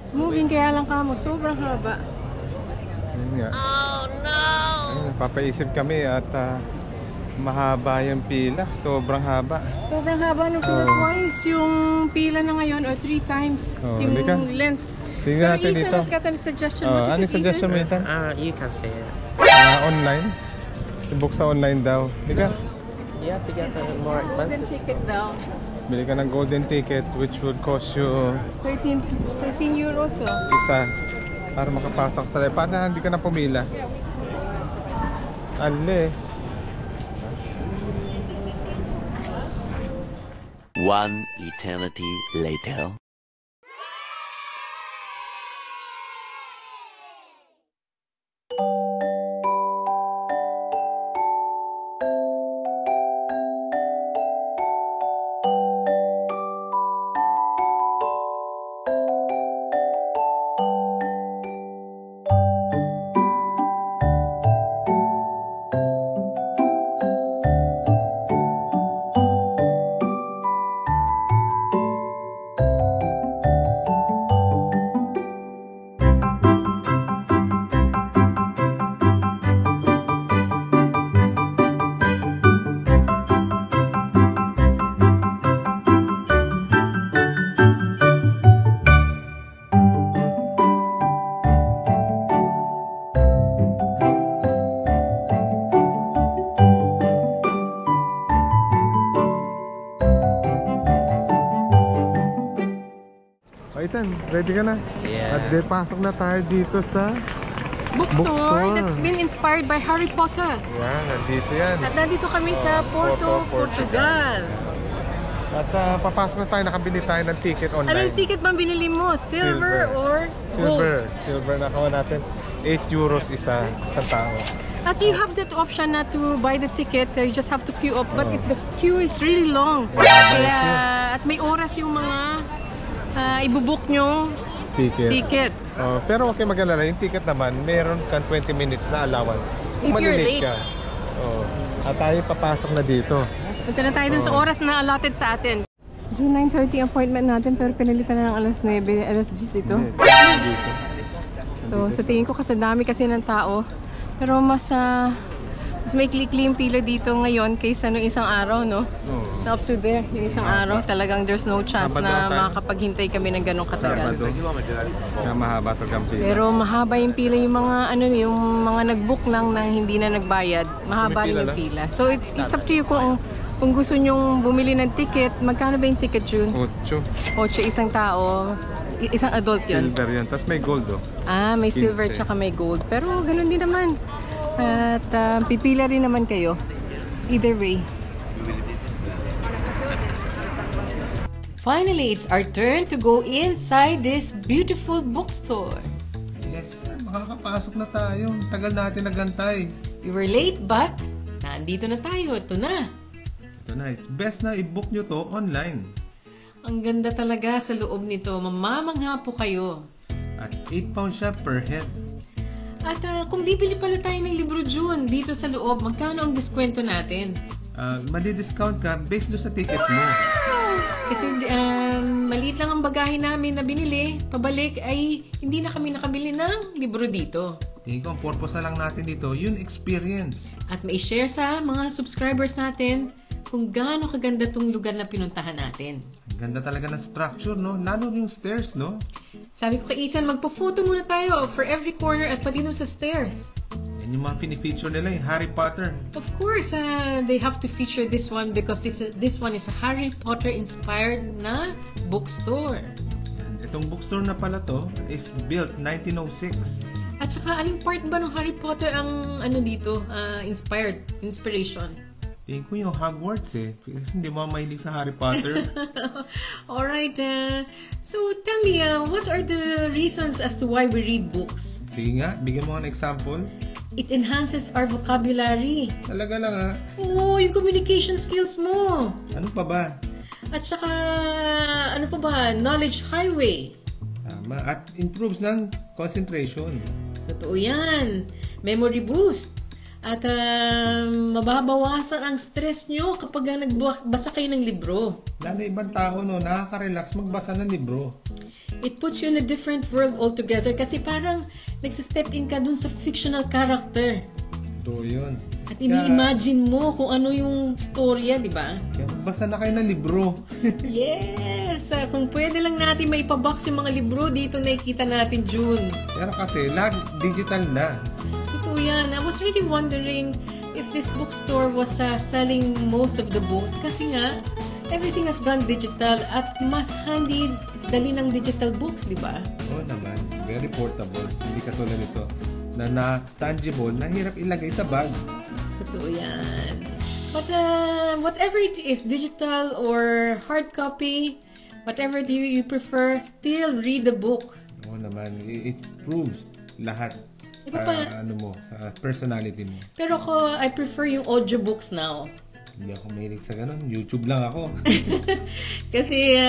It's moving, kaya lang kamo. Sobrang haba. Yun nga. Oh no! Ayun, papaisip kami at mahaba yung pila. Sobrang haba. Sobrang haba ng pila. Twice yung pila na ngayon or 3 times yung length. Tingnan natin dito. Ethan has got a suggestion. What is ano it, suggestion mo, Ethan? You can say it. Online? I-book sa online daw. Di ka? Yes, you get a more expensive. Golden ticket daw. Bili ka ng golden ticket which would cost you 13 euros isa para makapasok sa live. Paano hindi ka na pumila? Unless one eternity later. Ethan, ready ka na? Yeah. At pasok na tayo dito sa bookstore that's been inspired by Harry Potter. Yan, nandito yan. At nandito kami sa Porto, Portugal. At papasok na tayo, nakabili tayo ng ticket online. Anong ticket bang binili mo? Silver or gold? Silver nakawa natin. 8 euros isa sa tao. At you have that option not to buy the ticket, you just have to queue up. But the queue is really long. Kaya, at may oras yung mga ibubook nyo ticket. Pero okay mag-alala, yung ticket naman, meron kang 20 minutes na allowance. If you're late. Ka. At tayo papasok na dito. Punta na tayo dun sa oras na allotted sa atin. June 9:30 appointment natin pero pinalitan na ng alas 9, alas 10 ito. So sa tingin ko kasi dami kasi ng tao. Pero mas may klikli yung pila dito ngayon kaysa nung isang araw, no? Up to there, yung isang araw, talagang there's no chance na makapaghintay kami ng ganong katagal. Mahaba to ang pila. Pero mahaba yung pila yung mga yung mga nag-book lang na hindi na nagbayad. Mahaba rin yung pila. So it's up to you kung gusto nyong bumili ng ticket. Magkano ba yung ticket, June? 8 isang tao. Isang adult yun. Silver yun. Tapos may gold, may silver tsaka may gold. Pero ganun din naman. At pipila rin naman kayo. Either way. Finally, it's our turn to go inside this beautiful bookstore. Yes, makakapasok na tayo. Tagal natin nagantay. We were late but nandito na tayo. Ito na. Ito na. It's best na i-book nyo to online. Ang ganda talaga sa loob nito. Mamamangha po kayo. At 8 pounds siya per head. At kung bibili pala tayo ng libro, June, dito sa loob, magkano ang diskwento natin? Madi-discount ka based doon sa ticket mo. Kasi maliit lang ang bagahe namin na binili. Pabalik ay hindi na kami nakabili ng libro dito. Tingin ko ang purpose na lang natin dito, yung experience. At may share sa mga subscribers natin kung gaano kaganda tong lugar na pinuntahan natin. Ang ganda talaga ng structure, no? Lalo yung stairs, no? Sabi ko kay Ethan, magpo-photo muna tayo for every corner at pati dun sa stairs. Yan yung mga pinifeature nila, yung Harry Potter. Of course, they have to feature this one because this one is a Harry Potter inspired na bookstore. Itong bookstore na pala to is built 1906. At saka, aling part ba ng Harry Potter ang dito, inspiration? Tingin ko yung Hogwarts kasi hindi mo mahilig sa Harry Potter. Alright, so tell me, what are the reasons as to why we read books? Sige nga, bigyan mo ng example. It enhances our vocabulary. Talaga lang Oo, yung communication skills mo. Ano pa ba? At saka, ano pa ba? Knowledge highway. Tama. At improves ng concentration. Totoo yan. Memory boost. At mababawasan ang stress nyo kapag nagbasa kayo ng libro. Lalo ibang tao, no, nakaka-relax magbasa ng libro. It puts you in a different world altogether kasi parang nagsistep in ka dun sa fictional character. Ito yun. At ini-imagine mo kung ano yung storya, di ba? Kaya magbasa na kayo ng libro. Yes! Kung pwede lang natin maipabox yung mga libro, dito nakikita natin, June. Pero kasi, lahat digital na. Totoo yan. I was really wondering if this bookstore was selling most of the books kasi nga, everything has gone digital at mas handy dali ng digital books, di ba? Oo naman. Very portable. Hindi katulad nito na tangible, na hirap ilagay sa bag. Totoo yan. But whatever it is, digital or hard copy, whatever you prefer, still read the book. Oo naman. It proves lahat Iba sa, pa. sa personality mo. Pero ako, I prefer yung audiobooks now. Hindi ako mahilig sa ganun. YouTube lang ako. Kasi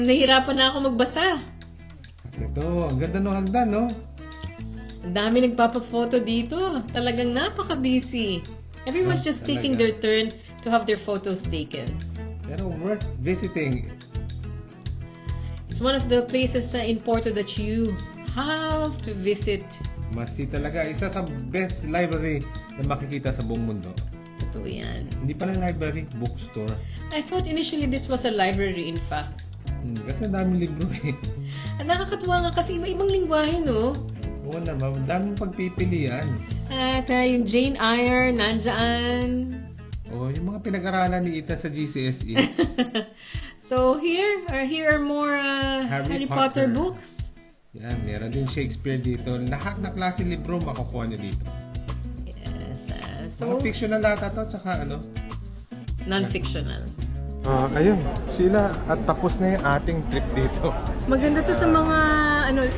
nahirapan na ako magbasa. Ito, ang ganda ng hagdan, no? Ang dami nagpapa-photo dito. Talagang napaka-busy. Everyone's just taking their turn to have their photos taken. Pero worth visiting. It's one of the places in Porto that you have to visit. Masti talaga. Isa sa best library na makikita sa buong mundo. Totoo yan. Hindi pala library, bookstore. I thought initially this was a library in fact. Kasi ang daming libro eh. At nakakatuwa nga kasi iba-ibang lingwahe, no? Oo naman, ang daming pagpipilian. At yung Jane Eyre, nandyan. Yung mga pinag-aralan ni Ita sa GCSE. So here are more Harry Potter books. Yan, meron din Shakespeare dito. Lahat na klase libro makukuha niyo dito. Yes. Mga fictional lahat ito, tsaka ano? Non-fictional. Ayun, Sheila, at tapos na yung ating trip dito. Maganda to sa mga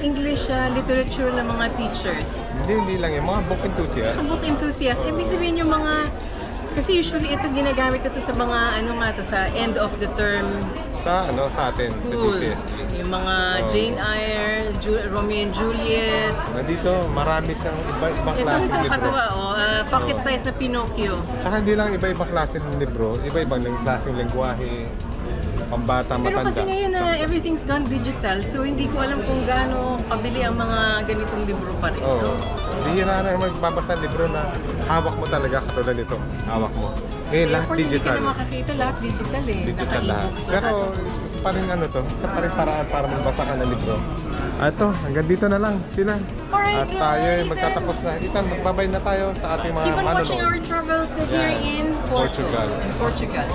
English literature na mga teachers. Hindi lang yung mga book enthusiasts. Mga book enthusiasts. Ibig sabihin yung mga... Kasi usually ito ginagamit ito sa mga sa end of the term Sa atin, school. sa GCSE. Yung mga Jane Eyre, Romeo and Juliet. Dito, marami siyang iba-ibang klaseng libro. Katuwa, pocket size na Pinocchio. Saka hindi lang iba-ibang klaseng libro, iba-ibang klaseng lengguwahe, pambata, Pero matanda. kasi ngayon everything's gone digital, so hindi ko alam kung gaano kabili ang mga ganitong libro pa rin. Bihira na magbabasa ng libro na hawak mo talaga katulad nito. Hawak mo. Lahat digital. Hindi ka na makakita, lahat digital eh. Digital lahat. Pero isa pa rin isa pa rin paraan para magbasa ka ng libro. Ito, hanggang dito na lang sila. At tayo ay magtatapos na. Ethan, magbabay na tayo sa ating mga Keep on watching manonood. our travels here in Portugal. In Portugal.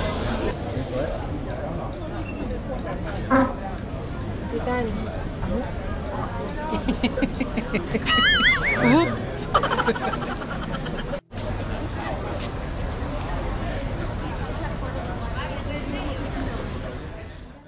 Ethan. Whoop!